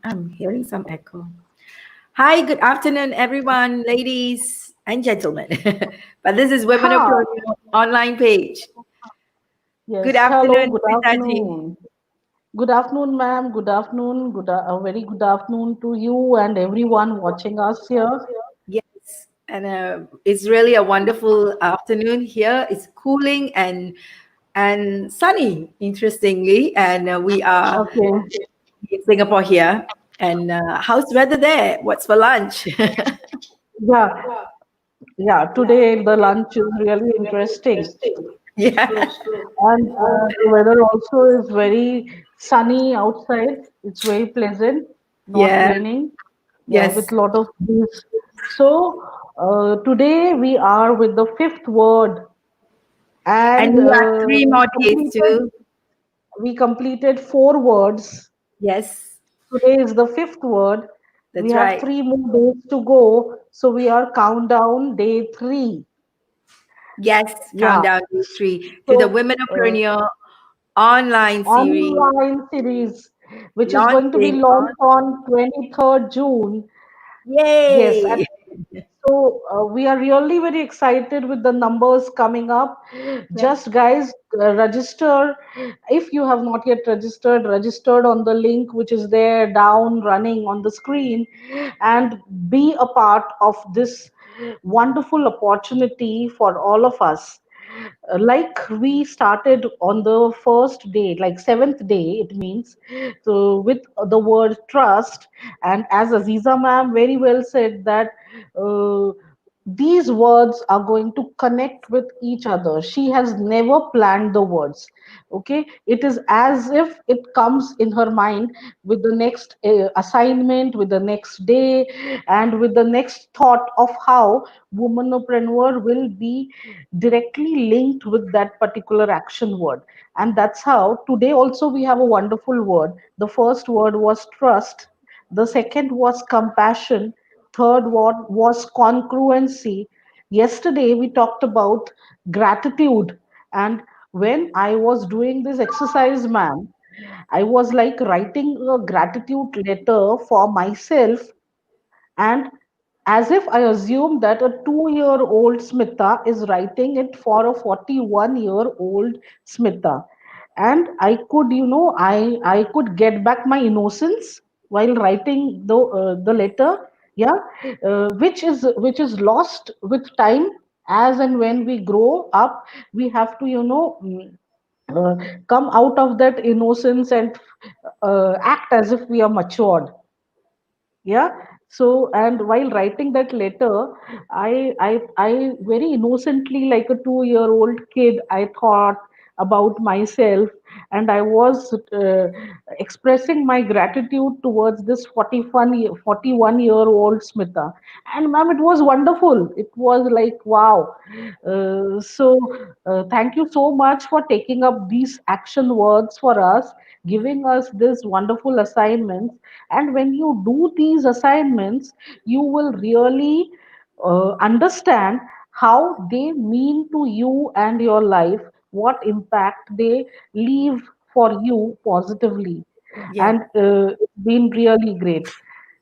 I'm hearing some echo. Hi, good afternoon, everyone, ladies and gentlemen. But this is Hi. WomenOpreneur Online page. Good Yes. Hello. afternoon, Good Smita. afternoon. Good afternoon, ma'am. Good afternoon. A very good afternoon to you and everyone watching us here. Yes, and it's really a wonderful afternoon here. It's cooling and sunny, interestingly, and we are Okay. in Singapore here. And how's the weather there? What's for lunch? Yeah. Yeah. Today the lunch is really interesting. Yeah, And the weather also is very sunny outside. It's very pleasant, not yeah, raining. Yeah, with yes. lot of breeze. So today we are with the fifth word, And and we are three more days too. we completed four words. Yes, Today is the fifth word. We that's have right. 3 more days to go. So we are countdown day three. Yes, Yeah. countdown to three to the So Womenopreneur Online Series online series, which is going to be launching on. launched on 23rd June. Yes. Yay! So we are really very excited with the numbers coming up. Yeah. Just guys, register. If you have not yet registered on the link which is there down running on the screen, and be a part of this wonderful opportunity for all of us. Like we started on the first day, like seventh day, it means, so with the word trust. And as Aziza ma'am very well said that uh, these words are going to connect with each other. She has never planned the words. Okay, it is as if it comes in her mind with the next assignment, with the next day, and with the next thought of how womanopreneur will be directly linked with that particular action word. And that's how today also we have a wonderful word. The first word was trust, the second was compassion, third word was congruency. Yesterday we talked about gratitude. And when I was doing this exercise, ma'am, I was like writing a gratitude letter for myself, and as if I assume that a 2-year-old Smita is writing it for a 41-year-old Smita. And I could, I could get back my innocence while writing the letter, yeah, which is lost with time. As and when we grow up, we have to, uh, come out of that innocence and act as if we are matured. Yeah. So, and while writing that letter, I very innocently, like a 2-year-old kid, I thought about myself, and I was expressing my gratitude towards this 41-year-old Smita. And ma'am, it was wonderful. It was like, wow. Thank you so much for taking up these action words for us, giving us this wonderful assignments. And when you do these assignments, you will really understand how they mean to you and your life, what impact they leave for you positively. Yeah. And it's been really great.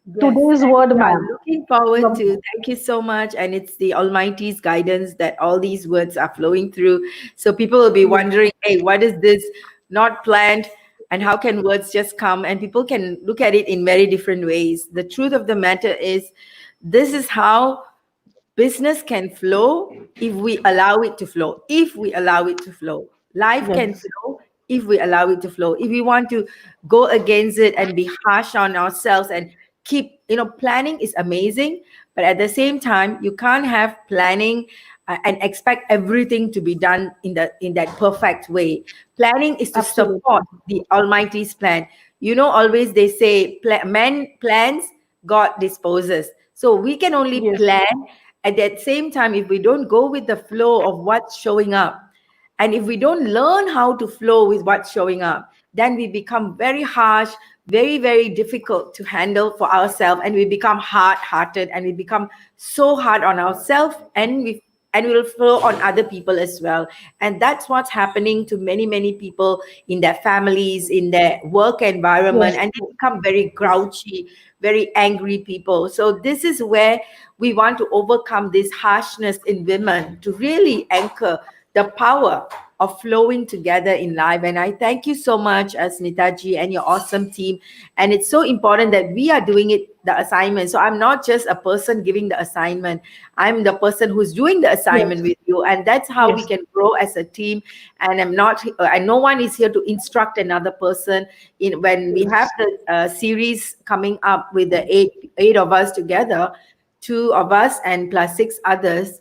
Yes, Today's and word, we are ma'am. looking forward From- to. Thank you so much, and it's the Almighty's guidance that all these words are flowing through. So people will be Yes, wondering, "Hey, what is this? Not planned, and how can words just come?" And people can look at it in very different ways. The truth of the matter is, this is how business can flow if we allow it to flow. If we allow it to flow, life can yes, flow if we allow it to flow. If we want to go against it and be harsh on ourselves and keep, planning is amazing, but at the same time, you can't have planning and expect everything to be done in that perfect way. Planning is to support absolutely. the Almighty's plan. Always they say, man plans, God disposes. So we can only Yes, plan. At that same time, if we don't go with the flow of what's showing up, and if we don't learn how to flow with what's showing up, then we become very harsh, very, very difficult to handle for ourselves. And we become hard hearted, and we become so hard on ourselves. And and will flow on other people as well. And that's what's happening to many, many people in their families, in their work environment, Yes, and they become very grouchy, very angry people. So this is where we want to overcome this harshness in women to really anchor the power of flowing together in life. And I thank you so much, Smitaji, and your awesome team. And it's so important that we are doing it, the assignment. So I'm not just a person giving the assignment, I'm the person who's doing the assignment yes, with you. And that's how we yes, can grow as a team. And I'm not, and no one is here to instruct another person. In when we have yes, the series coming up with the eight of us together, two of us and plus six others,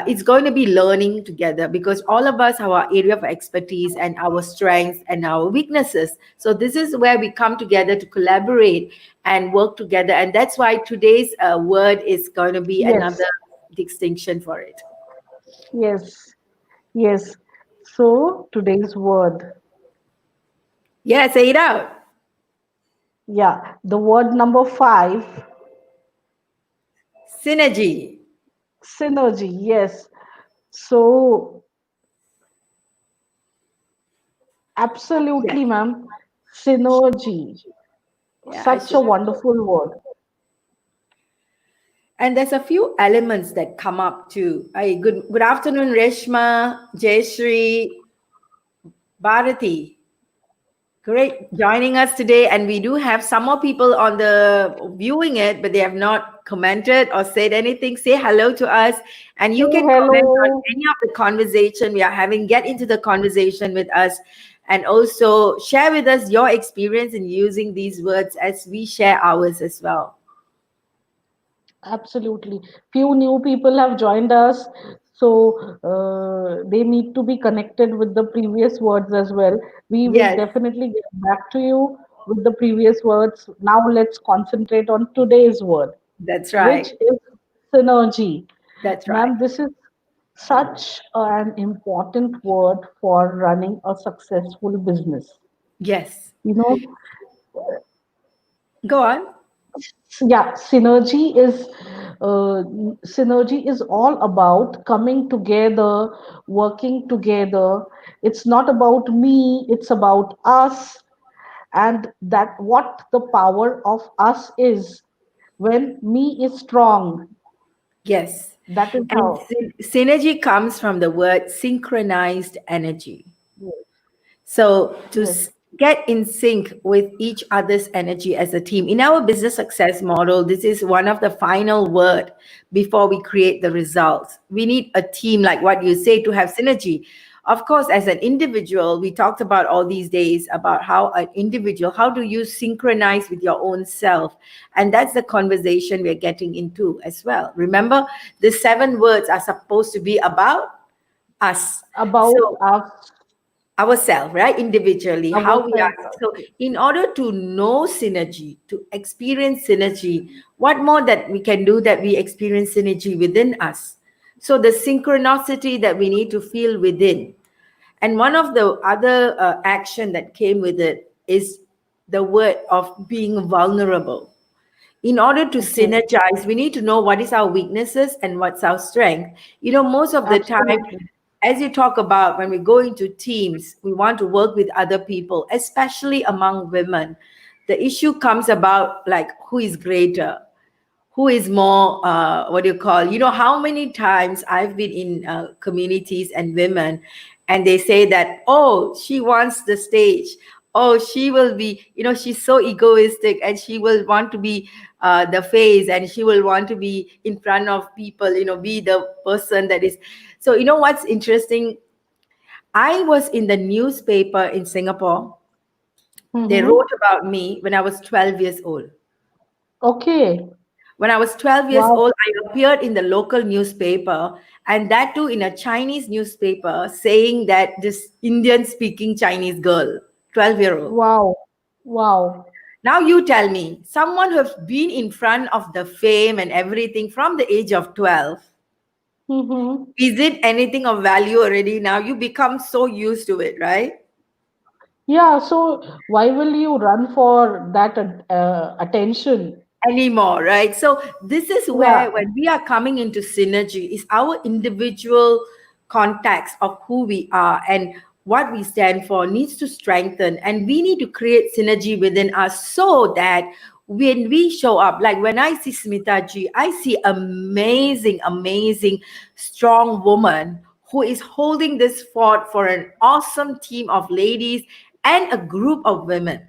it's going to be learning together, because all of us have our area of expertise and our strengths and our weaknesses. So this is where we come together to collaborate and work together. And that's why today's word is going to be another yes, distinction for it. yes, yes. So today's word, Yeah, say it out. yeah, the word number five, Synergy. synergy. Yes. So Yeah, absolutely, ma'am. Synergy. yeah, I Such a should. wonderful word. And there's a few elements that come up too. Good afternoon, Reshma, Jayashree, Bharati. Great joining us today. And we do have some more people on the viewing it, but they have not commented or said anything. Say hello to us. And you Say can comment on hello. any of the conversation we are having. Get into the conversation with us. And also share with us your experience in using these words as we share ours as well. Absolutely. Few new people have joined us, so they need to be connected with the previous words as well. We will Yes, definitely get back to you with the previous words. Now let's concentrate on today's word, that's which right. is synergy. That's right. Ma'am, this is such an important word for running a successful business. Yes. You know, Go on. yeah, uh, synergy is all about coming together, working together. It's not about me, it's about us, and that what the power of us is when me is strong. Yes. That is And how. synergy comes from the word synchronized energy. Yes, So to yes, get in sync with each other's energy as a team. In our business success model, this is one of the final word before we create the results. We need a team, like what you say, to have synergy. Of course, as an individual, we talked about all these days about how an individual, how do you synchronize with your own self? And that's the conversation we're getting into as well. Remember, the 7 words are supposed to be about us. about So us, ourselves, right? Individually, how we ourselves. are. So, in order to know synergy, to experience synergy, what more that we can do that we experience synergy within us? So, the synchronicity that we need to feel within. And one of the other action that came with it is the word of being vulnerable. In order to Okay, synergize, we need to know what is our weaknesses and what's our strength. Most of the time, absolutely. as you talk about, when we go into teams, we want to work with other people, especially among women. The issue comes about like who is greater, who is more what do you call, how many times I've been in communities and women, and they say that, oh, she wants the stage, oh, she will be, she's so egoistic and she will want to be the face, and she will want to be in front of people, be the person that is. So what's interesting, I was in the newspaper in Singapore. They Mm-hmm. wrote about me when I was 12 years old. Okay, When I was 12 years wow, old, I appeared in the local newspaper, and that too in a Chinese newspaper, saying that this Indian speaking Chinese girl, 12-year-old. wow, wow. Now you tell me, someone who has been in front of the fame and everything from the age of 12, Mm-hmm. is it anything of value already? Now you become so used to it, right? Yeah, so why will you run for that attention? anymore, right? So this is Yeah, where when we are coming into synergy is our individual context of who we are and what we stand for needs to strengthen, and we need to create synergy within us so that when we show up, like when I see Smita ji, I see amazing strong woman who is holding this fort for an awesome team of ladies and a group of women.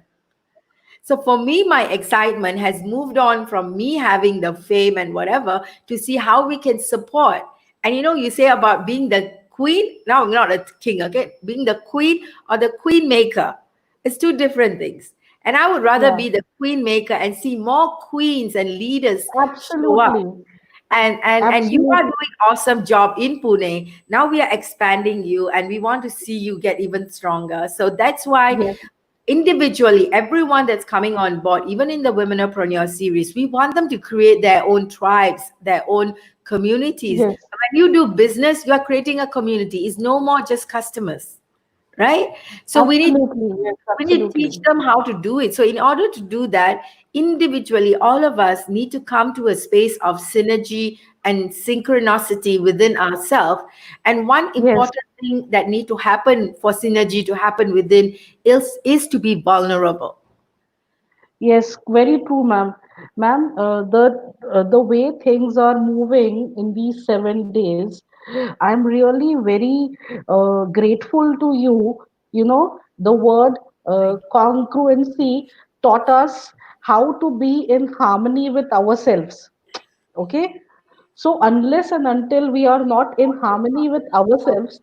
So for me, my excitement has moved on from me having the fame and whatever to see how we can support. And you say about being the queen, no, not a king, okay? Being the queen or the queen maker. It's two different things. And I would rather yeah, be the queen maker and see more queens and leaders show up. absolutely, And you are absolutely. doing awesome job in Pune. Now we are expanding you and we want to see you get even stronger. So that's why Yes, individually, everyone that's coming on board, even in the Womenopreneur series, we want them to create their own tribes, their own communities. yes, When you do business, you are creating a community. It's no more just customers, right? So absolutely, yes, we need to teach absolutely. them how to do it. So in order to do that, individually, all of us need to come to a space of synergy and synchronicity within ourselves. And one Yes, important thing that need to happen for synergy to happen within is to be vulnerable. yes, very true, ma'am. Ma'am, the way things are moving in these 7 days, I'm really very grateful to you. You know, the word congruency taught us how to be in harmony with ourselves. Okay, so unless and until we are not in harmony with ourselves,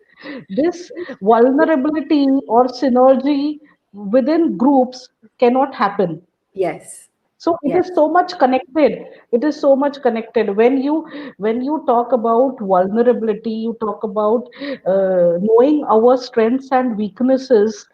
this vulnerability or synergy within groups cannot happen. Yes. So it is Yes. so much connected. It is so much connected when you talk about vulnerability, you talk about knowing our strengths and weaknesses,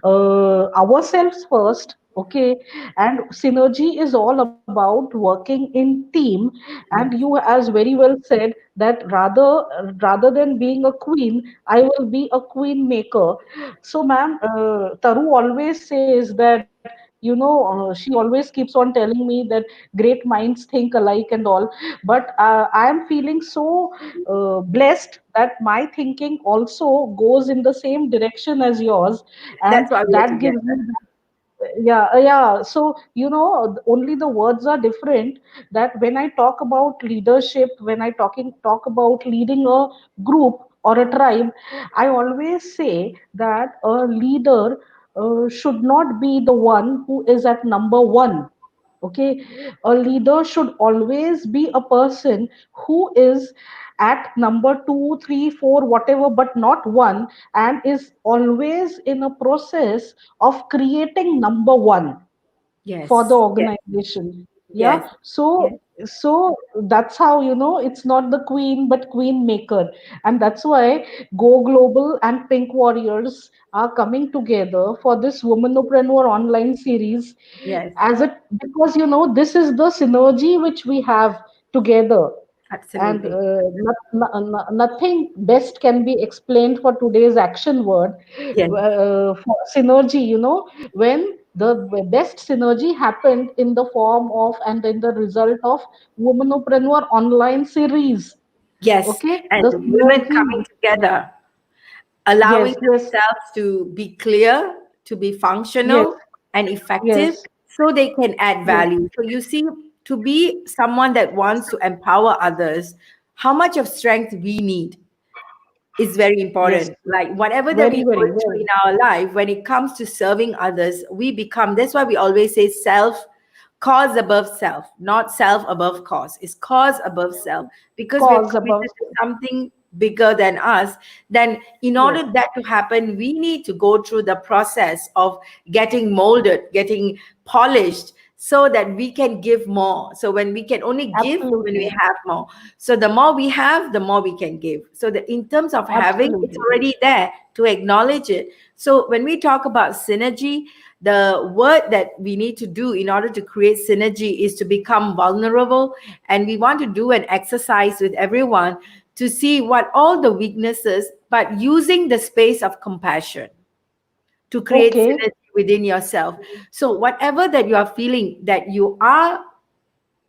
ourselves first. Okay, and synergy is all about working in team. And Yes. you as very well said that rather than being a queen, I will be a queen maker. So ma'am, Taru always says that, she always keeps on telling me that great minds think alike and all. But I am feeling so blessed that my thinking also goes in the same direction as yours, and That's why we are that together. gives me yeah. So, only the words are different. That when I talk about leadership, when I talk about leading a group or a tribe, I always say that a leader should not be the one who is at number one. Okay, a leader should always be a person who is at number two, three, four, whatever, but not one, and is always in a process of creating number one for the Yes. Yes. organization. Yeah, Yes. so Yes. so that's how, it's not the queen but queen maker. And that's why Go Global and Pink Warriors are coming together for this Womenopreneur Online Series, Yes. as it because this is the synergy which we have together. And Absolutely. nothing best can be explained for today's action word, Yes. for synergy. When the best synergy happened in the form of and in the result of Womenopreneur Online Series. Yes. Okay, And the the women synergy. coming together, allowing Yes, yes, themselves to be clear, to be yes, functional and effective yes, so they can add yes, value. So you see, to be someone that wants to empower others, how much of strength we need is very yes. important. Like whatever that Very, we very go through well. in our life, when it comes to serving others, we become, that's why we always say self, cause above self, not self above cause. It's cause above self because we're Cause committed above. to something bigger than us. Then in Yes, order that to happen, we need to go through the process of getting molded, getting polished, so that we can give more. So when we can only give when we absolutely, have more, so the more we have, the more we can give. So that in terms of having, it's absolutely. already there to acknowledge it. So when we talk about synergy, the word that we need to do in order to create synergy is to become vulnerable. And we want to do an exercise with everyone to see what all the weaknesses, but using the space of compassion to create Okay, synergy within yourself. So whatever that you are feeling that you are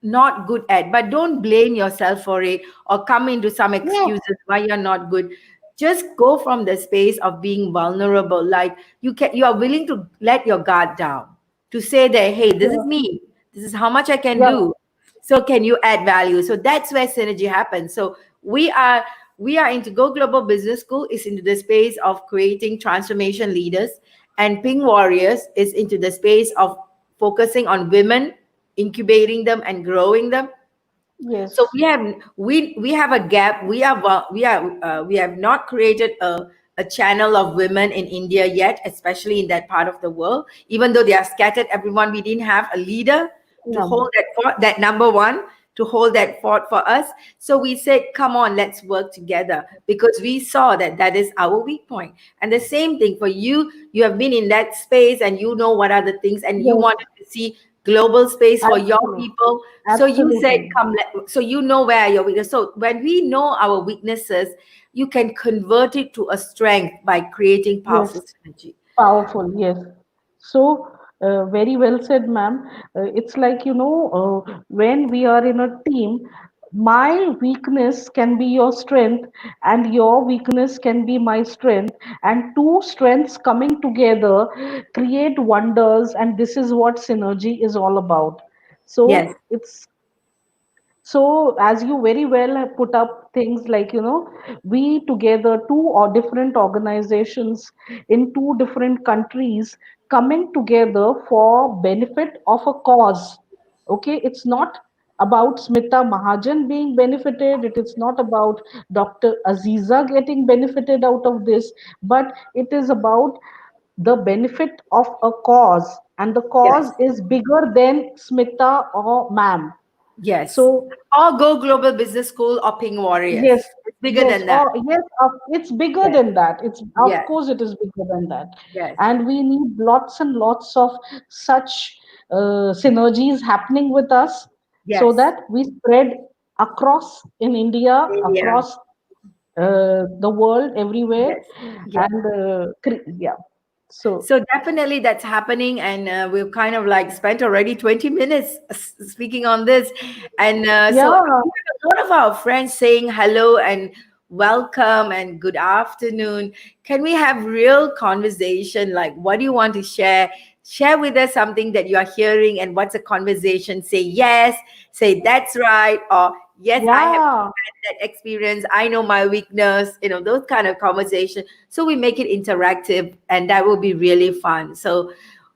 not good at, but don't blame yourself for it or come into some Yes, excuses why you're not good. Just go from the space of being vulnerable, like you are willing to let your guard down, to say that, hey, this is sure. me, this is how much I can Yeah, do, so can you add value? So that's where synergy happens. So we are we are into Go Global Business School is into the space of creating transformation leaders, and Pink Warriors is into the space of focusing on women, incubating them and growing them. So yes, we have a gap. We have not created a channel of women in India yet, especially in that part of the world. Even though they are scattered, everyone, we didn't have a leader to no, hold that fort, that number one, to hold that fort for us. So we said, come on, let's work together, because we saw that that is our weak point. And the same thing for you. You have been in that space and you know what are the things, and you yes, wanted to see global space for your absolutely, people. So you said, absolutely. come, so you know where your weakness. So when we know our weaknesses, you can convert it to a strength by creating Yes, powerful synergy. powerful, yes. So, very well said, ma'am. It's like, when we are in a team, my weakness can be your strength, and your weakness can be my strength, and two strengths coming together create wonders, and this is what synergy is all about. Yes, So, it's so, as you very well have put up things like, we together, two or different organizations in two different countries coming together for benefit of a cause. Okay, it's not about Smita Mahajan being benefited, it is not about Dr. Aziza getting benefited out of this, but it is about the benefit of a cause, and the cause yes, is bigger than Smita or ma'am. yes. So Or Go Global Business School or Ping Warriors. yes, It's bigger yes, than that. or yes, it's bigger Yes, than that. It's of yes, course it is bigger than that, yes, and we need lots and lots of such synergies happening with us, so yes. that we spread across in India, India. across the world, everywhere, Yes, yes. and yeah. So So definitely that's happening, and we've kind of like spent already 20 minutes speaking on this, and so yeah, we have a lot of our friends saying hello and welcome and good afternoon. Can we have real conversation? Like, what do you want to share? Share with us something that you are hearing, and what's a conversation? Say yes, say that's right, or yes, I have yeah, that experience. I know my weakness. Those kind of conversation, so we make it interactive, and that will be really fun. So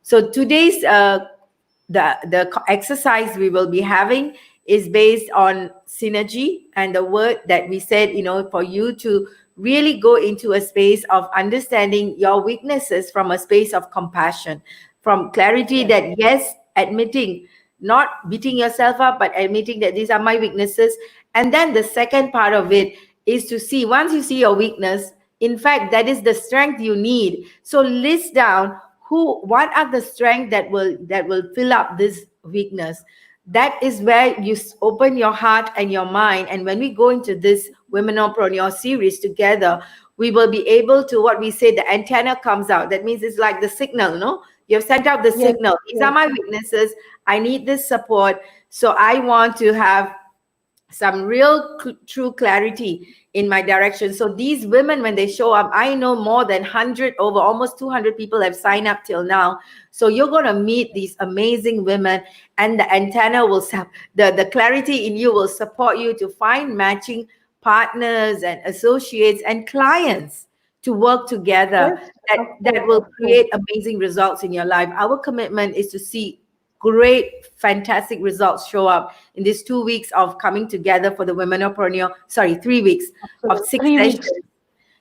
today's the exercise we will be having is based on synergy, and the word that we said, for you to really go into a space of understanding your weaknesses from a space of compassion, from clarity, yes, that yes, admitting, not beating yourself up, but admitting that these are my weaknesses. And then the second part of it is to see, once you see your weakness, in fact, that is the strength you need. So list down what are the strengths that will fill up this weakness. That is where you open your heart and your mind. And when we go into this Womenopreneur series together, we will be able to, what we say, the antenna comes out. That means it's like the signal, no? You have sent out the yes, signal. These are yes, my weaknesses. I need this support. So I want to have some real true clarity in my direction. So these women, when they show up, I know more than 100, over almost 200 people have signed up till now. So you're going to meet these amazing women, and the antenna will the clarity in you will support you to find matching partners and associates and clients to work together, yes, of that course, will of course. create amazing results in your life. Our commitment is to see great, fantastic results show up in these 2 weeks of coming together for the Womenopreneur. Sorry, 3 weeks of Absolutely. 3 weeks.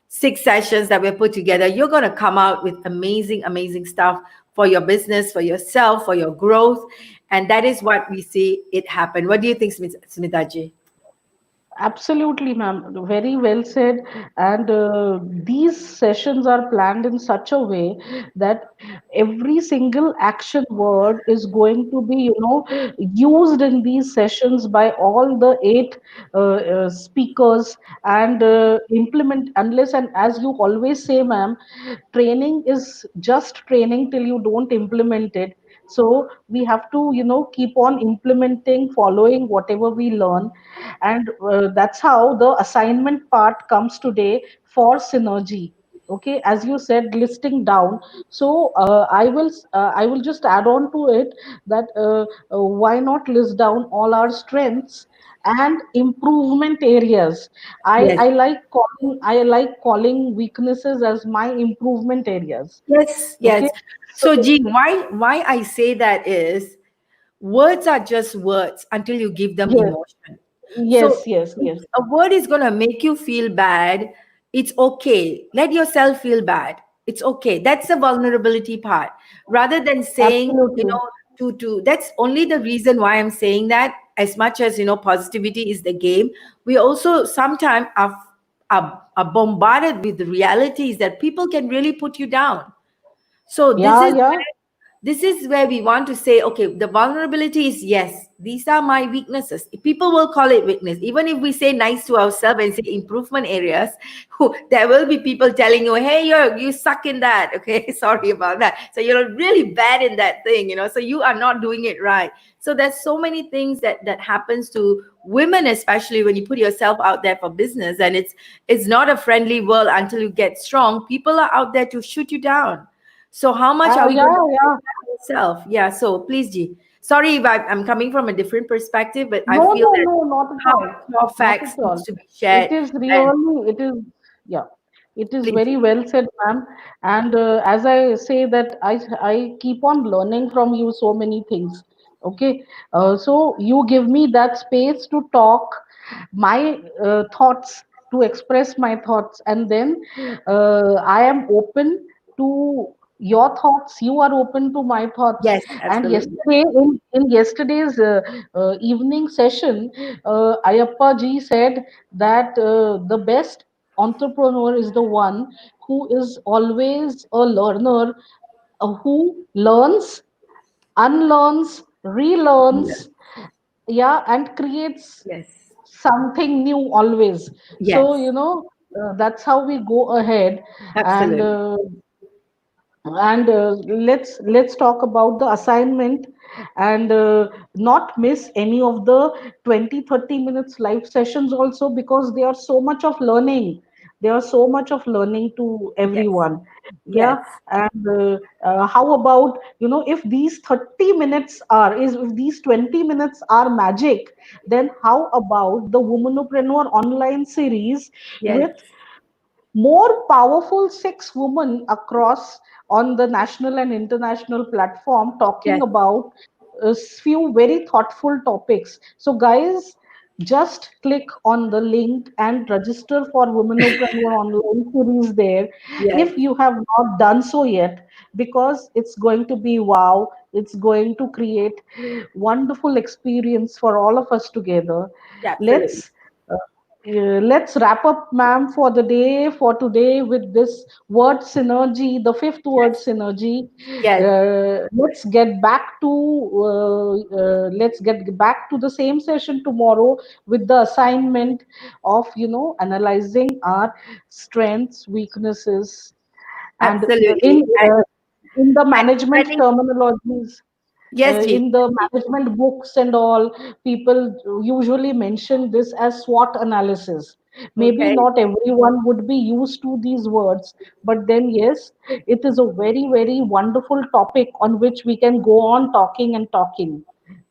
6 sessions that we're put together. You're going to come out with amazing, amazing stuff for your business, for yourself, for your growth. And that is what we see it happen. What do you think, Smitaji? Absolutely, ma'am. Very well said. And these sessions are planned in such a way that every single action word is going to be, used in these sessions by all the eight speakers, and implement, unless and as you always say, ma'am, training is just training till you don't implement it. So we have to, keep on implementing, following whatever we learn. And that's how the assignment part comes today for synergy. Okay, as you said, listing down. So I will just add on to it that why not list down all our strengths and improvement areas. Yes. I like calling weaknesses as my improvement areas. Yes, Okay, yes. so So, G, why I say that is words are just words until you give them yes, emotion. yes, So yes, if yes, a word is going to make you feel bad, it's okay. Let yourself feel bad. It's okay. That's the vulnerability part. Rather than saying, absolutely. to that's only the reason why I'm saying that. As much as positivity is the game, we also sometimes are bombarded with the realities that people can really put you down. So Yeah, yeah. this is where we want to say, okay, the vulnerability is yes, these are my weaknesses. People will call it weakness. Even if we say nice to ourselves and say improvement areas, there will be people telling you, hey, you suck in that. Okay, sorry about that. So you're really bad in that thing, so you are not doing it right. So there's so many things that happens to women, especially when you put yourself out there for business, and it's not a friendly world until you get strong. People are out there to shoot you down. So how much are we going Yeah, to yeah. protect ourselves? Yeah. So please, G. Sorry if I'm coming from a different perspective, but I No, feel no, that no, not at all. hardcore Not facts at needs all. to be It shared. is And really, it is, yeah, it is please, very well said, ma'am. And as I say that I keep on learning from you so many things. Okay. So you give me that space to talk my thoughts, to express my thoughts, and then I am open to your thoughts. You are open to my thoughts. yes, And absolutely. yesterday, in yesterday's evening session, Ayappa ji said that the best entrepreneur is the one who is always a learner, who learns, unlearns, relearns, yeah, and creates Yes, something new always. So, yes, that's how we go ahead. And absolutely. let's talk about the assignment, and not miss any of the 20-30 minutes live sessions also, because they are so much of learning. They are so much of learning to Yes, everyone. Yeah. yes, And how about, if these 30 minutes are is if these 20 minutes are magic, then how about the Womenopreneur Online Series yes, with more powerful six women across on the national and international platform, talking yes, about a few very thoughtful topics. So, guys, just click on the link and register for Womenopreneur Online Series there yes, if you have not done so yet, because it's going to be wow. It's going to create wonderful experience for all of us together. absolutely. Let's uh, let's wrap up, ma'am, for the day, for today, with this word synergy, the fifth word Yes, synergy. yes, Let's get back to the same session tomorrow with the assignment of, analyzing our strengths, weaknesses, and absolutely. in the And management setting, terminologies, yes, G. in the management books and all, people usually mention this as SWOT analysis. Maybe Okay. not everyone would be used to these words, but then yes, it is a very, very wonderful topic on which we can go on talking and talking.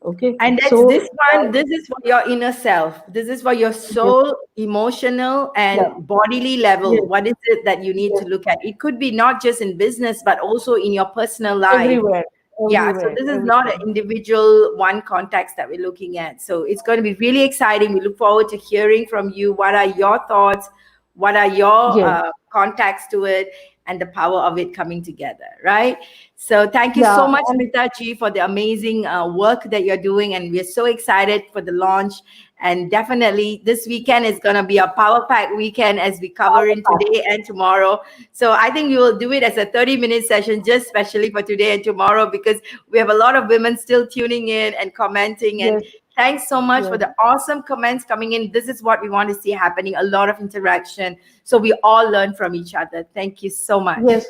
Okay, And that's so this one. This is for your inner self. This is for your yes, soul, emotional, yeah, and bodily level. yes, What is it that you need to yes, look at? It could be not just in business, but also in your personal life. everywhere, Yeah, so everywhere, this is not an everywhere. individual one context that we're looking at. So it's going to be really exciting. We look forward to hearing from you. What are your thoughts? What are your Yes, contacts to it, and the power of it coming together, right? So thank you yeah, so much, and Smita Ji, for the amazing work that you're doing, and we're so excited for the launch. And definitely, this weekend is going to be a power pack weekend as we cover in today and tomorrow. So I think we will do it as a 30-minute session, just especially for today and tomorrow, because we have a lot of women still tuning in and commenting. And yes, thanks so much for yes, the awesome comments coming in. This is what we want to see happening, a lot of interaction. So we all learn from each other. Thank you so much. yes.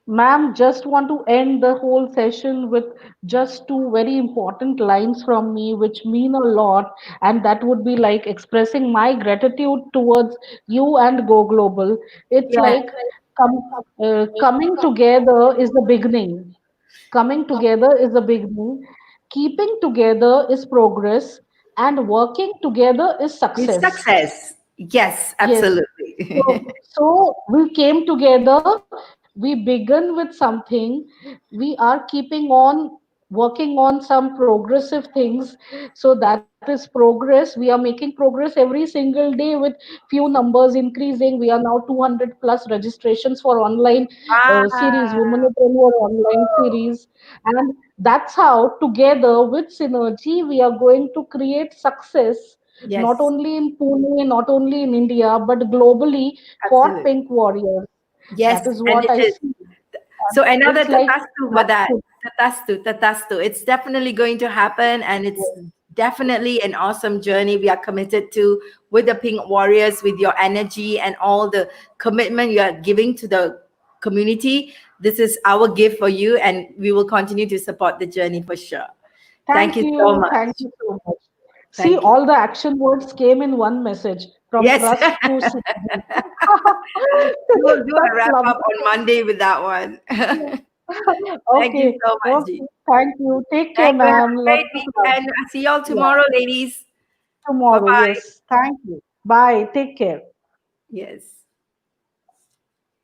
Ma'am, just want to end the whole session with just two very important lines from me, which mean a lot, and that would be like expressing my gratitude towards you and Go Global. It's Yeah. like coming together is the beginning. Coming together is the beginning. Keeping together is progress, and working together is It's success. success. Yes, Yes. absolutely. So we came together, we began with something, we are keeping on working on some progressive things. So that is progress. We are making progress every single day with few numbers increasing. We are now 200 plus registrations for online series, Wow. WomenOpreneur Online Series. And that's how, together with synergy, we are going to create success not Yes, only in Pune, not only in India, but globally for absolutely. Pink Warriors. Yes, That is and what it I is. see. So And another it's like tatastu for that. gratitude. Tatastu. It's definitely going to happen, and it's definitely an awesome journey we are committed to with the Pink Warriors, with your energy and all the commitment you are giving to the community. This is our gift for you, and we will continue to support the journey for sure. Thank Thank you so you. much. Thank you so much. See, Thank you. all the action words came in one message from Yes. trust to synergy. We will do a That's wrap up lovely. on Monday with that one. Thank you Okay. so much, Okay. G. Thank you. Take care, Thank you. Have ma'am. a Lots great of love. weekend. I'll see y'all Yeah. tomorrow, ladies. Bye Tomorrow. bye. Yes. Thank you. Bye. Take care. Yes.